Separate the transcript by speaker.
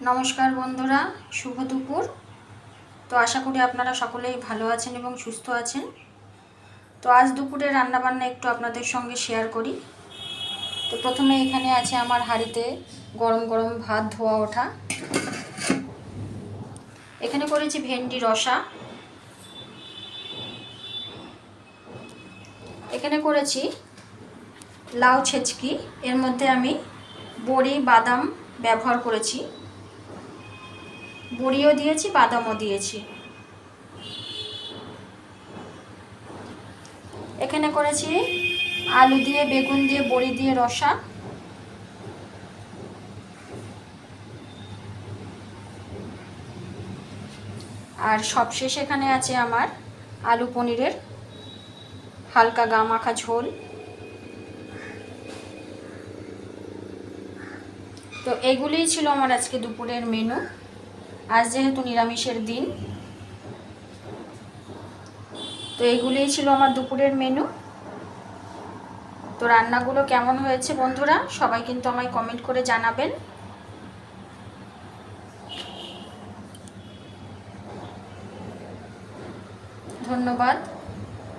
Speaker 1: নমস্কার বন্ধুরা, শুভ দুপুর। তো আশা করি আপনারা সকলেই ভালো আছেন এবং সুস্থ আছেন। তো আজ দুপুরে রান্নাবান্না একটু আপনাদের সঙ্গে শেয়ার করি। তো প্রথমে এখানে আছে আমার হাঁড়িতে গরম গরম ভাত ধোয়া ওঠা। এখানে করেছি ভেন্ডি রসা, এখানে করেছি লাউ ছেচকি। এর মধ্যে আমি বড়ি বাদাম ব্যবহার করেছি, বড়িও দিয়েছি বাদামও দিয়েছি। এখানে করেছি আলু দিয়ে বেগুন দিয়ে বড়ি দিয়ে রসা। আর সবশেষে এখানে আছে আমার আলু পনিরের হালকা গা মাখা ঝোল। তো এগুলিই ছিল আমার আজকে দুপুরের মেনু। আজ যেহেতু নিরামিষের দিন, তো এগুলিই ছিল আমার দুপুরের মেনু। তো রান্নাগুলো কেমন হয়েছে বন্ধুরা, সবাই কিন্তু আমায় কমেন্ট করে জানাবেন। ধন্যবাদ।